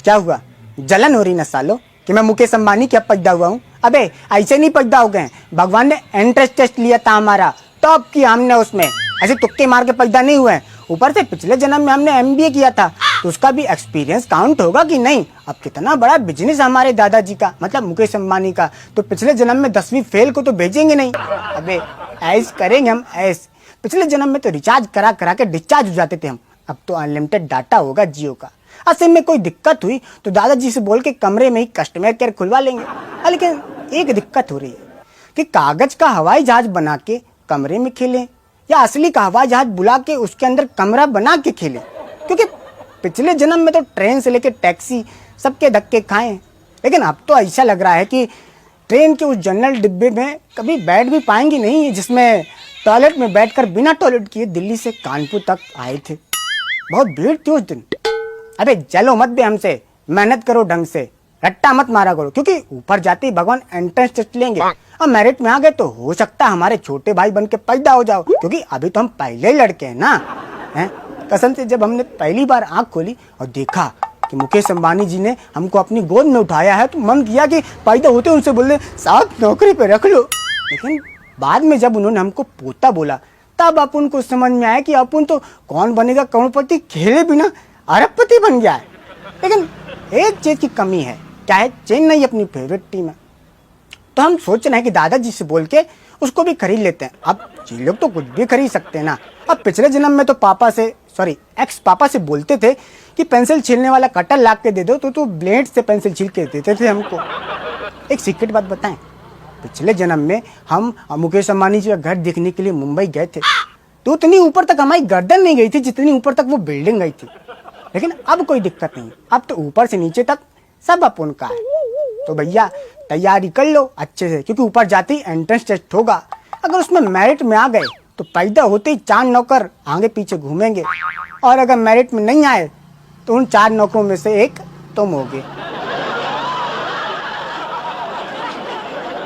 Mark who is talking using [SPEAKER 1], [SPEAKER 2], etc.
[SPEAKER 1] क्या हुआ, जलन हो रही ना सालो कि मैं मुकेश अंबानी क्या पैदा हुआ हूँ? अबे ऐसे नहीं पैदा हो गए, भगवान ने एंट्रेंस टेस्ट लिया था हमारा, टॉप किया हमने उसमें, ऐसे तुक्के मार के पैदा नहीं हुए। ऊपर से पिछले जन्म में हमने एमबीए किया था, तो उसका भी एक्सपीरियंस काउंट होगा कि नहीं? अब कितना बड़ा बिजनेस हमारे दादाजी का, मतलब मुकेश अंबानी का, तो पिछले जन्म में 10वीं फेल को तो भेजेंगे नहीं। अबे ऐस करेंगे हम ऐस। पिछले जन्म में तो रिचार्ज करा करा के डिस्चार्ज हो जाते थे हम, अब तो अनलिमिटेड डाटा होगा जियो का। ऐसे में कोई दिक्कत हुई तो दादाजी से बोल के कमरे में ही कस्टमर केयर खुलवा लेंगे। लेकिन एक दिक्कत हो रही है कि कागज का हवाई जहाज बना के कमरे में खेलें या असली का हवाई जहाज बुला के उसके अंदर कमरा बना के खेलें, क्योंकि पिछले जन्म में तो ट्रेन से लेके टैक्सी सबके धक्के खाए, लेकिन अब तो ऐसा लग रहा है कि ट्रेन के उस जनरल डिब्बे में कभी बैठ भी पाएंगे नहीं, जिसमें टॉयलेट में बैठकर बिना टॉयलेट किए दिल्ली से कानपुर तक आए थे। बहुत भीड़ थी उस दिन। अबे जलो मत बे हमसे, मेहनत करो ढंग से, रट्टा मत मारा करो, क्योंकि ऊपर जाते ही भगवान एंट्रेंस टेस्ट लेंगे और मेरिट में आ गए तो हो सकता है हमारे छोटे भाई बन के पैदा हो जाओ, क्योंकि अभी तो हम पहले लड़के हैं ना। हैं कसम से जब हमने पहली बार आंख खोली और देखा कि मुकेश अंबानी जी ने हमको अपनी गोद में उठाया है, तो मन किया कि पैदा होते उनसे बोल दे साहब नौकरी पे रख लो। लेकिन बाद में जब उन्होंने हमको पोता बोला, तब अपन को समझ में आया कि अपन तो कौन बनेगा करोड़पति खेले बिना अरबपति बन गया है। लेकिन एक चीज की कमी है, क्या है? चेन्नई अपनी फेवरेट टीम है, तो हम सोच रहे हैं कि दादाजी से बोल के उसको भी खरीद लेते हैं। अब ये लोग तो कुछ भी खरीद सकते हैं ना। अब पिछले जन्म में तो एक्स पापा से बोलते थे कि पेंसिल छीलने वाला कटर ला के दे दो, तो ब्लेड से पेंसिल छील के देते थे हमको। एक सीक्रेट बात बताएं, पिछले जन्म में हम मुकेश अंबानी जी का घर देखने के लिए मुंबई गए थे, तो उतनी ऊपर तक हमारी गर्दन नहीं गई थी जितनी ऊपर तक वो बिल्डिंग गई थी। लेकिन अब कोई दिक्कत नहीं, अब तो ऊपर से नीचे तक सब अपन का है। तो भैया तैयारी कर लो अच्छे से, क्योंकि ऊपर जाते ही एंट्रेंस टेस्ट होगा। अगर उसमें मेरिट में आ गए तो पैदा होते ही 4 नौकर आगे पीछे घूमेंगे, और अगर मेरिट में नहीं आए तो उन 4 नौकरों में से एक तुम होगे।